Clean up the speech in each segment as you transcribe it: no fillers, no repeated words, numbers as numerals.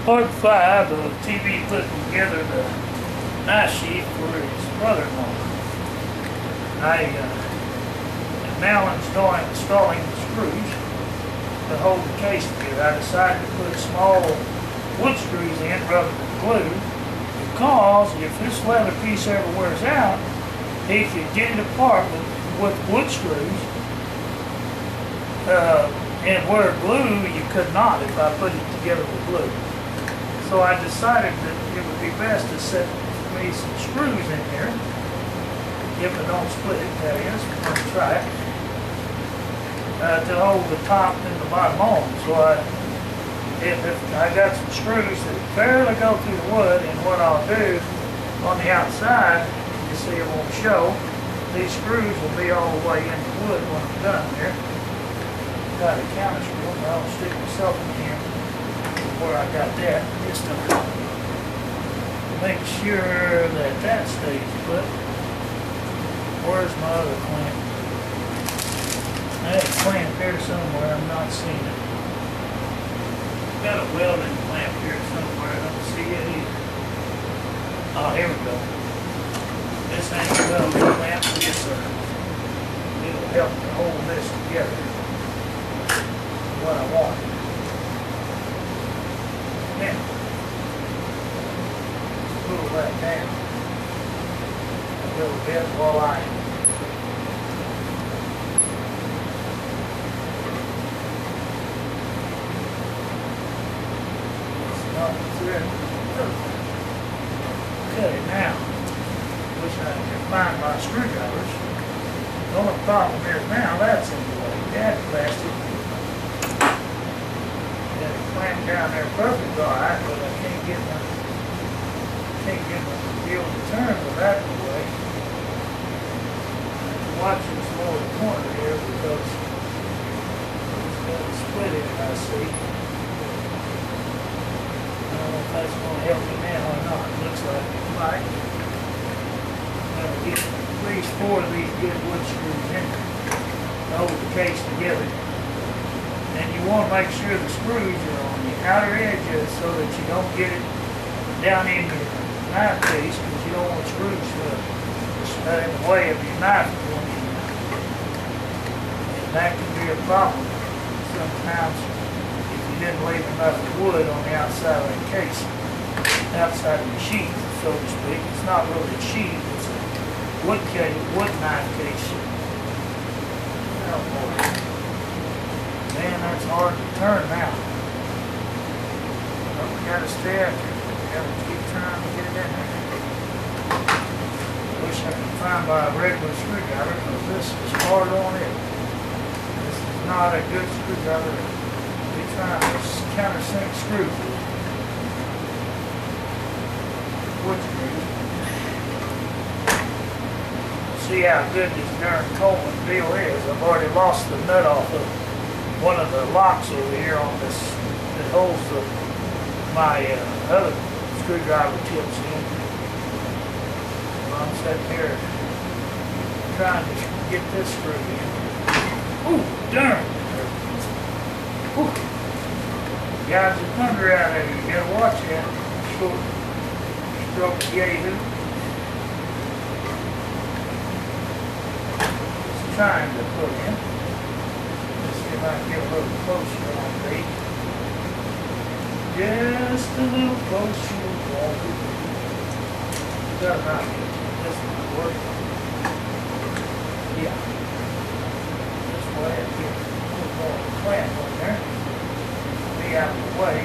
Part 5 of TV putting together the knife sheath for his brother-in-law. I am now installing the screws to hold the case together. I decided to put small wood screws in rather than glue because if this leather piece ever wears out, he could get it apart with wood screws. And where glue, you could not if I put it together with glue. So I decided that it would be best to set me some screws in here, if I don't split it, that is, on the track, to hold the top and the bottom on. So if I got some screws that barely go through the wood, and what I'll do on the outside, you see it won't show, these screws will be all the way in the wood when I'm done here. Got a counter screw, but I'll stick myself in here where I got that, just to make sure that that stays put. Where's my other clamp? I had a clamp here somewhere, I'm not seeing it. Got a welding clamp here somewhere, I don't see it either. Oh, here we go. This ain't a welding clamp, yes sir. It'll help to hold this together. What I want. Now, pull that down a little bit while I not thread. Okay, now, wish I could find my screwdrivers. The only problem is now that's in the way. That plastic. Clamp down there perfect alright, but I can't get my wheel to turn with that in the way. I have to watch this lower corner here because it's got a split in it, I see. I don't know if that's going to help me now or not. It looks like it might. I'll get at least 4 of these good wood screws in there to hold the case together. And you want to make sure the screws are on the outer edges so that you don't get it down in your knife case, because you don't want screws in the way of your knife going in there. And that can be a problem sometimes if you didn't leave enough wood on the outside of the case, outside of the sheath, so to speak. It's not really a sheath, it's a wood knife case. Oh boy. Man, that's hard to turn now. But we gotta stay after it. We gotta keep trying to get it in there. Wish I could find my regular screwdriver because this is hard on it. This is not a good screwdriver. We're trying to countersink screws. Wood screws. See how good this darn Coleman deal is. I've already lost the nut off of one of the locks over here on this that holds my other screwdriver tips in. I'm sitting here trying to get this screw in. Ooh, darn! Ooh. Guys, the thunder out there, you gotta watch that. Short stroke yahoo. It's trying to put in. If I can get a little closer on me. Just a little closer. That might be. This might work. Yeah. This way I get a little more clamp on there. Be out of the way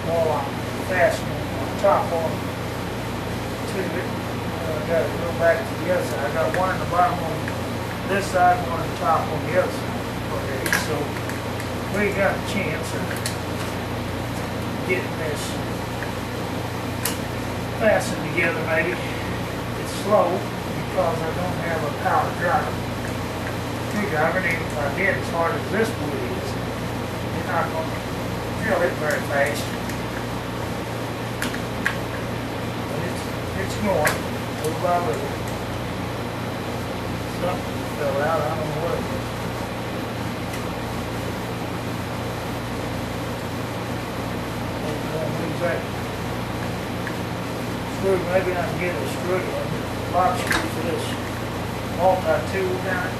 while I'm fastening my top on to it. I got to go back to the other side. I got one in the bottom on this side, one on the top on the other side. So we got a chance of getting this fastened together maybe. It's slow because I don't have a power screwdriver, and even if I did, as hard as this wood is, you're not going to drill it very fast. But it's going little by little. Something fell out, I don't know what it was. screws there. Screw, maybe I can get a screw, a lot of screws for this multi-tool down at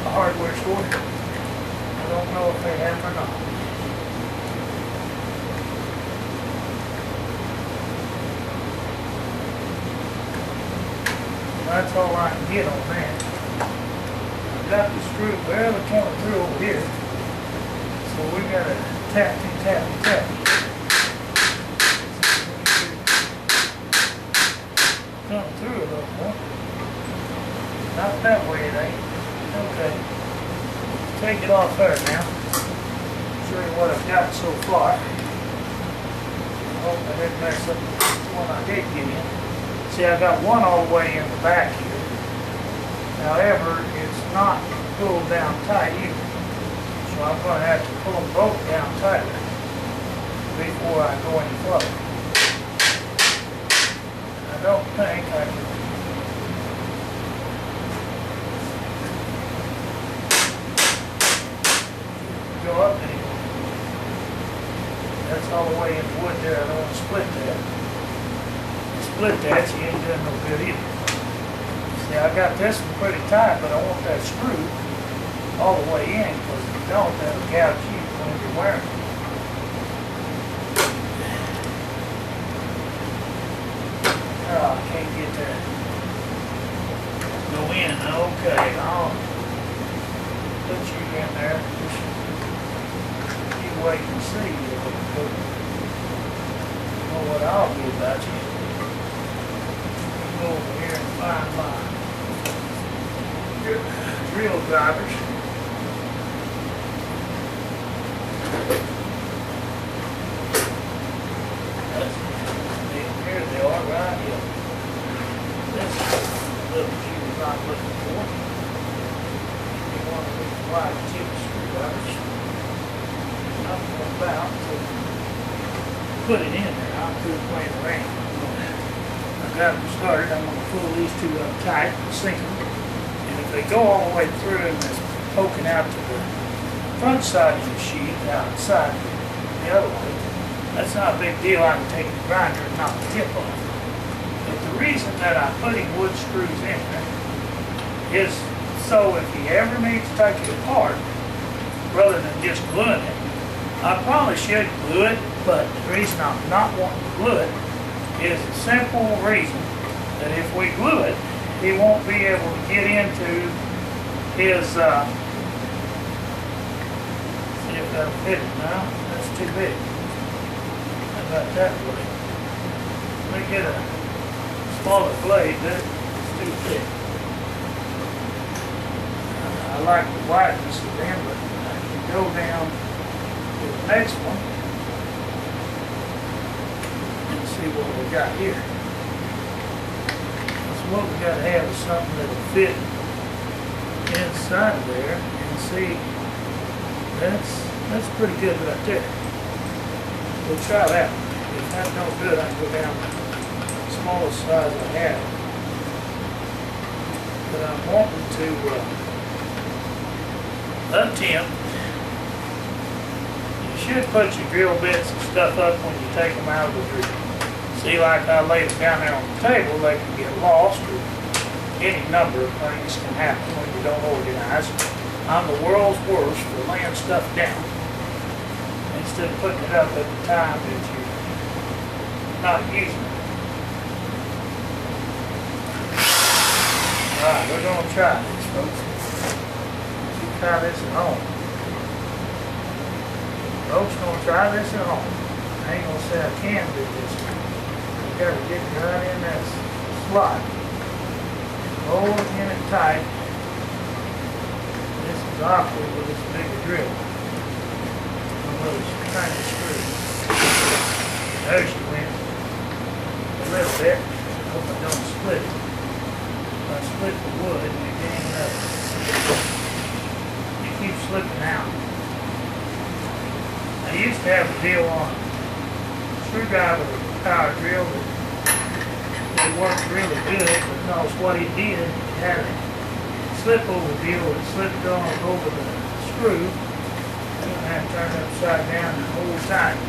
the hardware store. I don't know if they have them or not. That's all I can get on that. I've got the screw barely coming through over here. So we gotta tap and tap and tap. Coming through a little more. Not that way it ain't. Okay. Take it off there now. Show you what I've got so far. I hope I didn't mess up the one I did get in. See, I got one all the way in the back here. However, it's not pulled down tight either. So I'm going to have to pull them both down tighter before I go any further. I don't think I can go up anymore. That's all the way in the wood there. I don't want to split that. Split that, so you ain't doing no good either. See, I got this one pretty tight, but I want that screw all the way in, because if you don't, that'll gouge you when you're wearing it. Oh, I can't get that. Go in, okay, I'll put you in there. Just you wait and see. You know what I'll do about you. Over here and find my drill drivers. Here they are, right here. This little fuse I'm looking for. You want to look wide tip screwdrivers. I'm about to put it in there. I'll do it playing around. I've got them started. I'm going to pull these two up tight and sink them. And if they go all the way through and it's poking out to the front side of the sheath, outside the other way, that's not a big deal. I can take the grinder and knock the tip off. But the reason that I'm putting wood screws in there is so if you ever need to take it apart, rather than just gluing it, I probably should glue it, but the reason I'm not wanting to glue it is a simple reason that if we glue it, he won't be able to get into his, see if that'll fit it now. That's too big. How about that blade? Let me get a smaller blade, that's too thick. I like the wideness of them, but I can go down to the next one. See what we got here. So what we got to have is something that will fit inside there, and see, that's pretty good right there. We'll try that. If that's no good, I can go down to the smallest size I have. But I'm wanting to attempt. You should put your drill bits and stuff up when you take them out of the drill. See, like I laid it down there on the table, they can get lost, or any number of things can happen when you don't organize. I'm the world's worst for laying stuff down. Instead of putting it up at the time that you're not using it. Alright, we're going to try this, folks. Let's try this at home. Folks, going to try this at home. I ain't going to say I can do this. You got to get right in that slot. Hold it in it tight. This is awkward with this bigger drill. One of those tiny screws. There she went. A little bit. Hope I don't split it. If I split the wood, you can't you keep slipping out. I used to have a deal on screwdriver power drill that it worked really good because what he did, he had a slip over deal that slipped on over the screw. You don't have to turn it upside down the whole time.